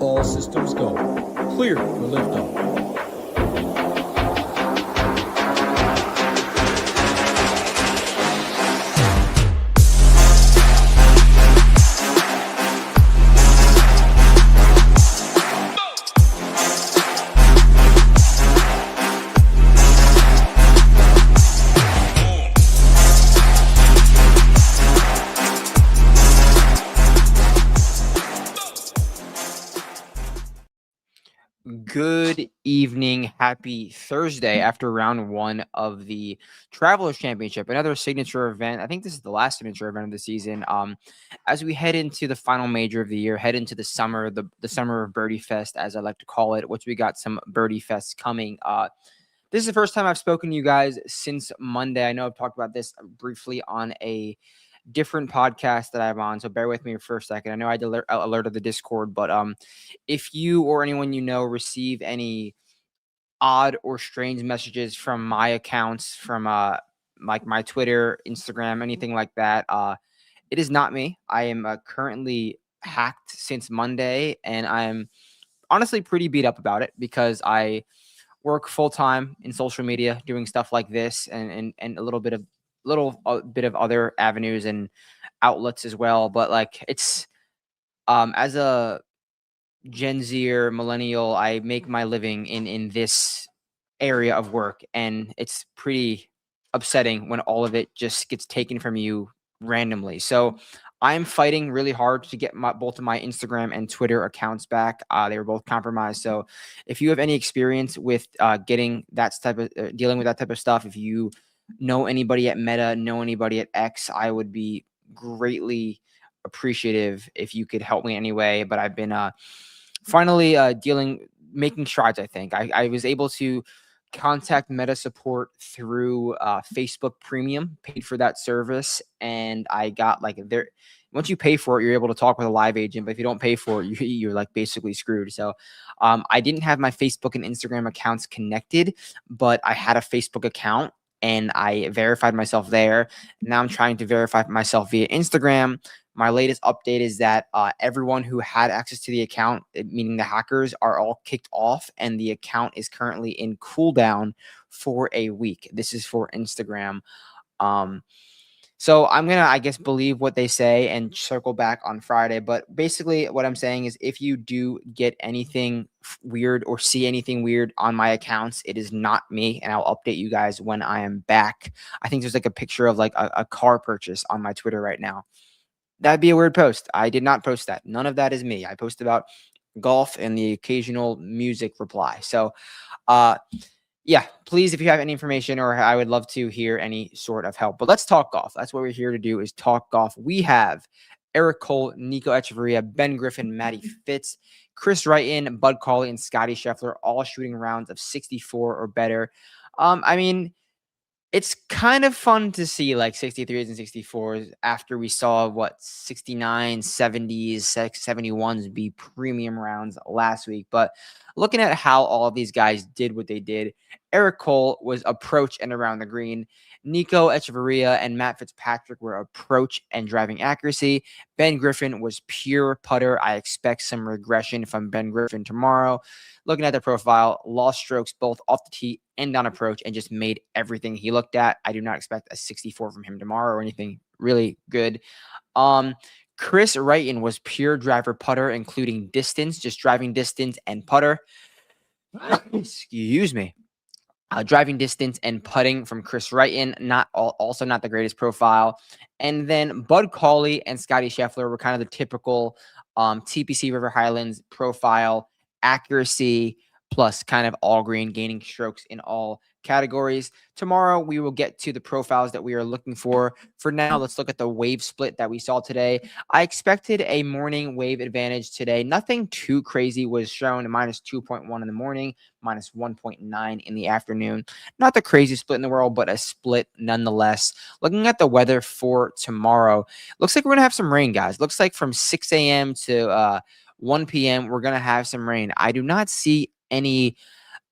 All systems go. Clear for liftoff. Good evening. Happy Thursday after round one of the Travelers Championship, another signature event. I think this is the last signature event of the season. As we head into the final major of the year, head into the summer, the summer of Birdie Fest, as I like to call it, which we got some Birdie Fests coming. This is the first time I've spoken to you guys since Monday. I know I've talked about this briefly on a different podcast that I'm on, so bear with me for a second. I know I alerted the Discord, but if you or anyone you know receive any odd or strange messages from my accounts, from like my Twitter, Instagram, anything like that, it is not me. I am currently hacked since Monday, and I'm honestly pretty beat up about it because I work full time in social media doing stuff like this and a little bit of other avenues and outlets as well. But like it's as a Gen Z or millennial, I make my living in this area of work, and it's pretty upsetting when all of it just gets taken from you randomly. So I'm fighting really hard to get both of my Instagram and Twitter accounts back. They were both compromised. So if you have any experience with getting that type of dealing with that type of stuff, if you know anybody at Meta, know anybody at X, I would be greatly appreciative if you could help me anyway. But I've been finally making strides. I think I was able to contact Meta support through Facebook Premium, paid for that service, and I got like once you pay for it, you're able to talk with a live agent, but if you don't pay for it, you're like basically screwed. So I didn't have my Facebook and Instagram accounts connected, but I had a Facebook account and I verified myself there. Now I'm trying to verify myself via Instagram. My latest update is that everyone who had access to the account, meaning the hackers, are all kicked off, and the account is currently in cooldown for a week. This is for Instagram. So I'm going to, I guess, believe what they say and circle back on Friday. But basically what I'm saying is if you do get anything weird or see anything weird on my accounts, it is not me. And I'll update you guys when I am back. I think there's like a picture of like a car purchase on my Twitter right now. That'd be a weird post. I did not post that. None of that is me. I post about golf and the occasional music reply. So, yeah, please, if you have any information, or I would love to hear any sort of help. But let's talk golf. That's what we're here to do, is talk golf. We have Eric Cole, Nico Echeverria, Ben Griffin, Matty Fitz, Chris Wrighton, Bud Cauley, and Scottie Scheffler, all shooting rounds of 64 or better. I mean, it's kind of fun to see like 63s and 64s after we saw 69, 70s, 71s be premium rounds last week. But looking at how all of these guys did what they did, Eric Cole was approach and around the green. Nico Echeverria and Matt Fitzpatrick were approach and driving accuracy. Ben Griffin was pure putter. I expect some regression from Ben Griffin tomorrow. Looking at the profile, lost strokes both off the tee and on approach, and just made everything he looked at. I do not expect a 64 from him tomorrow or anything really good. Chris Wrighton was pure driver putter, including distance, just driving distance and putter. Excuse me. Driving distance and putting from Chris Wrighton, also not the greatest profile. And then Bud Cauley and Scottie Scheffler were kind of the typical TPC River Highlands profile, accuracy plus kind of all green, gaining strokes in all categories. Tomorrow, we will get to the profiles that we are looking for. For now, let's look at the wave split that we saw today. I expected a morning wave advantage today. Nothing too crazy was shown. Minus 2.1 in the morning, minus 1.9 in the afternoon. Not the craziest split in the world, but a split nonetheless. Looking at the weather for tomorrow, looks like we're going to have some rain, guys. Looks like from 6 a.m. to 1 p.m., we're going to have some rain. I do not see any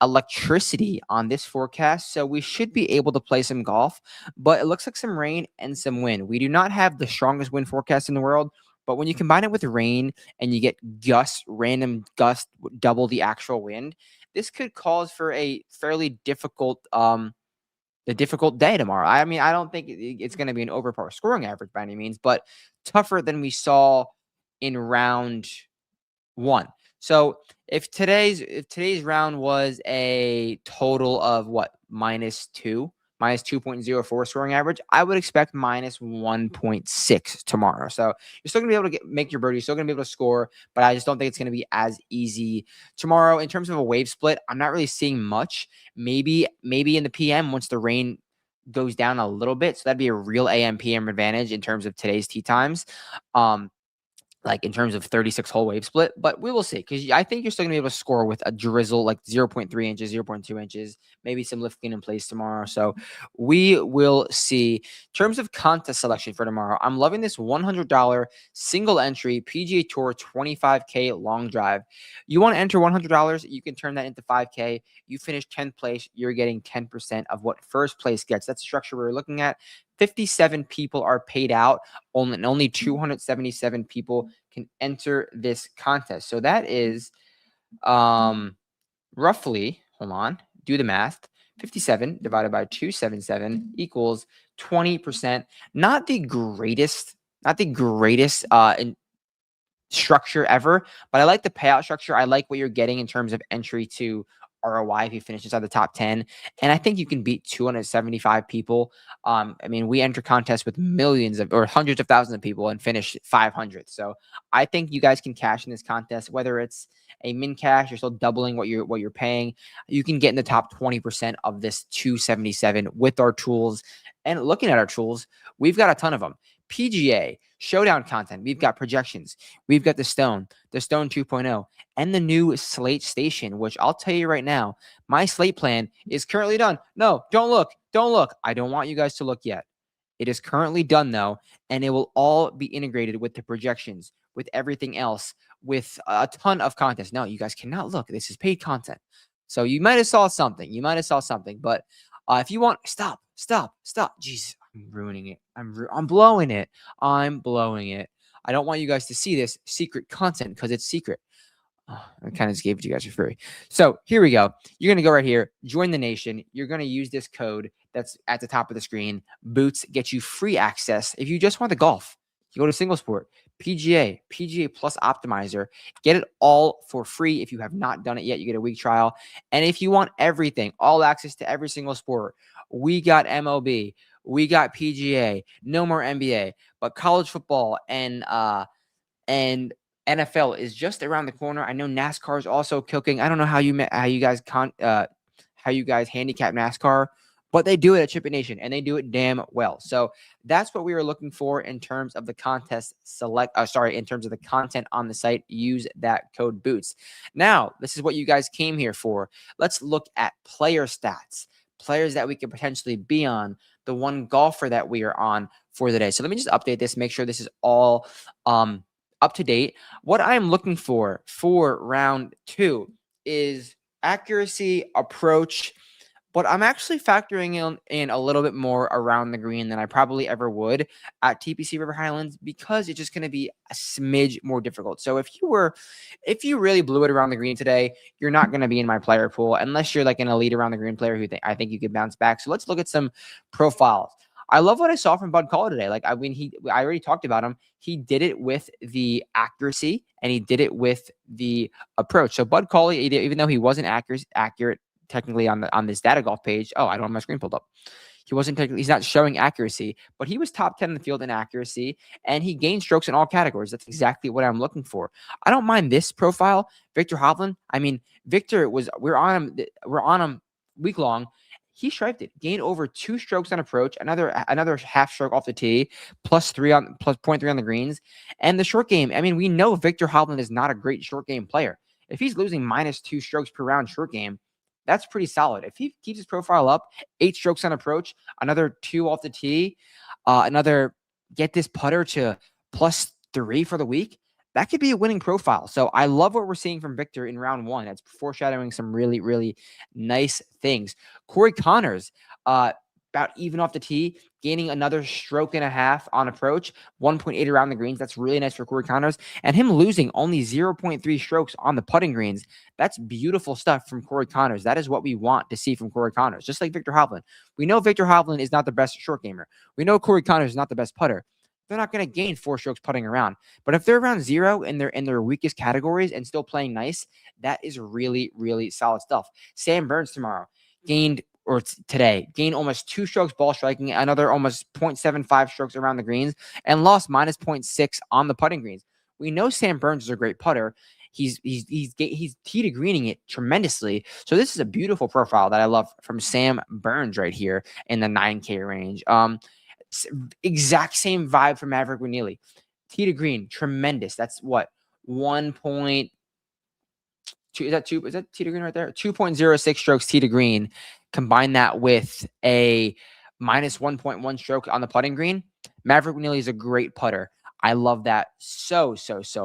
electricity on this forecast, so we should be able to play some golf, but it looks like some rain and some wind. We do not have the strongest wind forecast in the world. But when you combine it with rain and you get random gusts, double the actual wind, this could cause for a fairly difficult day tomorrow. I mean, I don't think it's going to be an over par scoring average by any means, but tougher than we saw in round 1. So if today's round was a total of what, -2, -2.04 scoring average, I would expect -1.6 tomorrow. So you're still gonna be able to make your birdie, you're still gonna be able to score, but I just don't think it's gonna be as easy tomorrow. In terms of a wave split, I'm not really seeing much. Maybe in the PM once the rain goes down a little bit. So that'd be a real AM PM advantage in terms of today's tee times. Like in terms of 36 hole wave split, but we will see, because I think you're still gonna be able to score with a drizzle like 0.3 inches, 0.2 inches, maybe some lift clean in place tomorrow. So we will see. In terms of contest selection for tomorrow, I'm loving this $100 single entry PGA Tour 25K long drive. You want to enter $100, you can turn that into 5K. You finish 10th place, you're getting 10% of what first place gets. That's the structure we're looking at. 57 people are paid out, only 277 people can enter this contest. So that is roughly, hold on, do the math. 57 divided by 277 equals 20%. Not the greatest structure ever, but I like the payout structure. I like what you're getting in terms of entry to ROI if you finish inside the top 10. And I think you can beat 275 people. I mean, we enter contests with millions or hundreds of thousands of people and finish 500. So I think you guys can cash in this contest, whether it's a min cash, you're still doubling what you're paying. You can get in the top 20% of this 277 with our tools. And looking at our tools, we've got a ton of them. PGA Showdown content. We've got projections. We've got the Stone 2.0, and the new Slate station, which I'll tell you right now, my Slate plan is currently done. No, don't look. I don't want you guys to look yet. It is currently done though, and it will all be integrated with the projections, with everything else, with a ton of content. No, you guys cannot look. This is paid content. So you might have saw something. But if you want, stop. Jeez, I'm ruining it. I'm blowing it. I don't want you guys to see this secret content because it's secret. I kind of just gave it to you guys for free. So here we go. You're going to go right here, join the nation. You're going to use this code that's at the top of the screen. Boots get you free access. If you just want the golf, you go to single sport, PGA Plus Optimizer. Get it all for free. If you have not done it yet, you get a week trial. And if you want everything, all access to every single sport, we got MLB, we got PGA, no more NBA, but college football and NFL is just around the corner. I know NASCAR is also cooking. I don't know how you guys handicap NASCAR, but they do it at Chip It Nation, and they do it damn well. So that's what we were looking for in terms of the contest in terms of the content on the site. Use that code BOOTS. Now, this is what you guys came here for. Let's look at player stats, players that we could potentially be on, the one golfer that we are on for the day. So let me just update this, make sure this is all up to date. What I'm looking for round 2 is accuracy, approach, but I'm actually factoring in a little bit more around the green than I probably ever would at TPC River Highlands, because it's just going to be a smidge more difficult. So if you really blew it around the green today, you're not going to be in my player pool unless you're like an elite around the green player who I think you could bounce back. So let's look at some profiles. I love what I saw from Bud Cauley today. I already talked about him. He did it with the accuracy and he did it with the approach. So Bud Cauley, even though he wasn't accurate technically on this data golf page. Oh, I don't have my screen pulled up. He's not showing accuracy, but he was top 10 in the field in accuracy, and he gained strokes in all categories. That's exactly what I'm looking for. I don't mind this profile. Viktor Hovland. I mean, Viktor we're on him week long. He striped it, gained over 2 strokes on approach, another half stroke off the tee, plus 0.3 on the greens. And the short game, I mean, we know Viktor Hovland is not a great short game player. If he's losing -2 strokes per round short game, that's pretty solid. If he keeps his profile up, 8 strokes on approach, another 2 off the tee, get this putter to +3 for the week, that could be a winning profile. So I love what we're seeing from Viktor in round 1. That's foreshadowing some really, really nice things. Corey Connors, about even off the tee, gaining another stroke and a half on approach, 1.8 around the greens. That's really nice for Corey Connors. And him losing only 0.3 strokes on the putting greens, that's beautiful stuff from Corey Connors. That is what we want to see from Corey Connors, just like Viktor Hovland. We know Viktor Hovland is not the best short gamer. We know Corey Connors is not the best putter. They're not going to gain 4 strokes putting around. But if they're around 0 in their weakest categories and still playing nice, that is really, really solid stuff. Sam Burns tomorrow today gained almost 2 strokes ball striking, another almost 0.75 strokes around the greens, and lost minus 0.6 on the putting greens. We know Sam Burns is a great putter. He's tee to greening it tremendously. So this is a beautiful profile that I love from Sam Burns right here in the 9K range. Exact same vibe from Maverick McNealy. Tee to green, tremendous. That's what 1.2 is that 2? Is that tee to green right there? 2.06 strokes tee to green. Combine that with a minus 1.1 stroke on the putting green. Maverick McNealy is a great putter. I love that so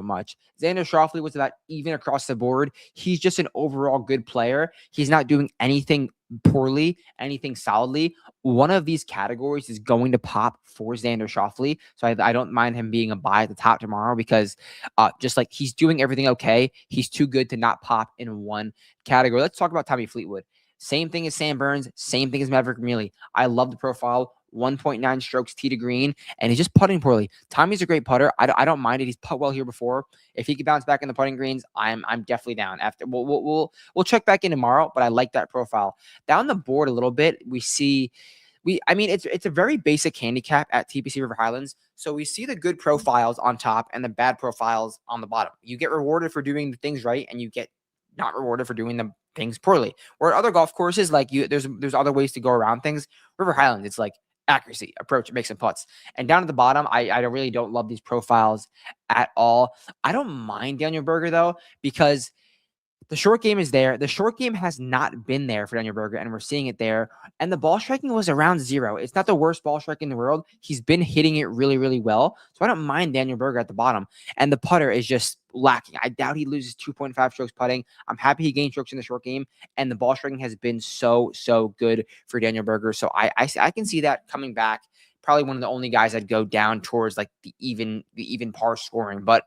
much. Xander Schauffele was about even across the board. He's just an overall good player. He's not doing anything poorly, anything solidly. One of these categories is going to pop for Xander Schauffele. So I don't mind him being a buy at the top tomorrow because just like he's doing everything okay, he's too good to not pop in one category. Let's talk about Tommy Fleetwood. Same thing as Sam Burns, same thing as Maverick McNealy. I love the profile. 1.9 strokes tee to green, and he's just putting poorly. Tommy's a great putter. I don't mind it. He's put well here before. If he can bounce back in the putting greens, I'm definitely down. After we'll check back in tomorrow, but I like that profile. Down the board a little bit, it's a very basic handicap at TPC River Highlands. So we see the good profiles on top and the bad profiles on the bottom. You get rewarded for doing the things right, and you get not rewarded for doing the things poorly. Or at other golf courses, like there's other ways to go around things. River Highlands, it's like accuracy, approach, make some putts. And down at the bottom, I really don't love these profiles at all. I don't mind Daniel Berger, though, because the short game is there. The short game has not been there for Daniel Berger, and we're seeing it there. And the ball striking was around 0. It's not the worst ball striking in the world. He's been hitting it really, really well. So I don't mind Daniel Berger at the bottom. And the putter is just lacking. I doubt he loses 2.5 strokes putting. I'm happy he gained strokes in the short game. And the ball striking has been so good for Daniel Berger. So I can see that coming back. Probably one of the only guys I'd go down towards like the even par scoring. But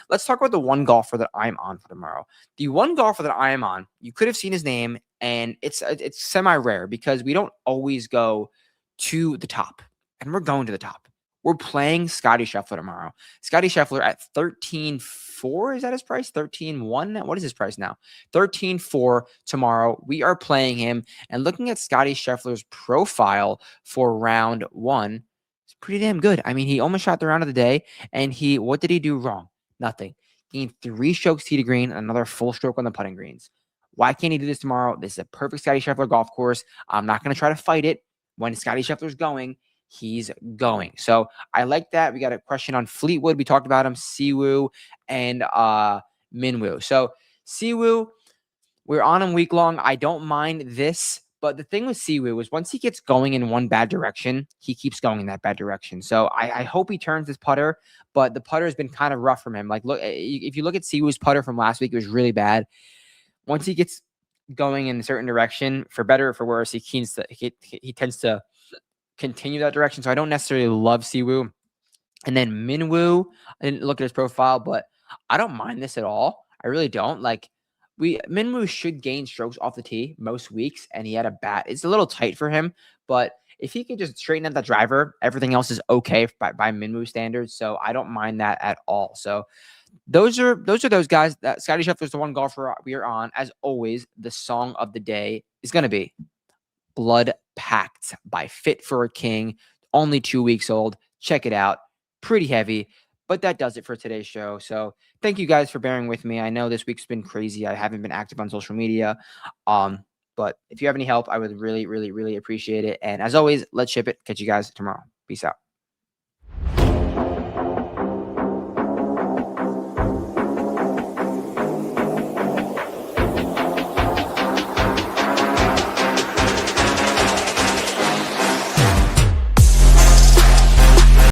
let's talk about the one golfer that I'm on for tomorrow. The one golfer that I am on, you could have seen his name, and it's semi-rare because we don't always go to the top, and we're going to the top. We're playing Scottie Scheffler tomorrow. Scottie Scheffler at 13.4, is that his price? 13.1? What is his price now? 13.4 tomorrow. We are playing him, and looking at Scottie Scheffler's profile for round 1, it's pretty damn good. I mean, he almost shot the round of the day, and what did he do wrong? Nothing. Gained 3 strokes tee to green, another full stroke on the putting greens. Why can't he do this tomorrow? This is a perfect Scottie Scheffler golf course. I'm not going to try to fight it. When Scottie Scheffler's going, he's going. So I like that. We got a question on Fleetwood. We talked about him, Siwoo and Minwoo. So Siwoo, we're on him week long. I don't mind this. But the thing with Siwoo is once he gets going in one bad direction, he keeps going in that bad direction. So I hope he turns his putter, but the putter has been kind of rough from him. Like, look, if you look at Siwoo's putter from last week, it was really bad. Once he gets going in a certain direction, for better or for worse, he tends to continue that direction. So I don't necessarily love Siwoo. And then Minwoo, I didn't look at his profile, but I don't mind this at all. I really don't. Like, Minwoo should gain strokes off the tee most weeks, and he had a bat. It's a little tight for him, but if he can just straighten out the driver, everything else is okay by Minwoo standards. So I don't mind that at all. So those are those guys. That Scottie Scheffler is the one golfer we are on. As always, the song of the day is going to be "Blood Pact" by Fit for a King. Only 2 weeks old. Check it out. Pretty heavy. But that does it for today's show. So thank you guys for bearing with me. I know this week's been crazy. I haven't been active on social media. But if you have any help, I would really, really, really appreciate it. And as always, let's ship it. Catch you guys tomorrow. Peace out.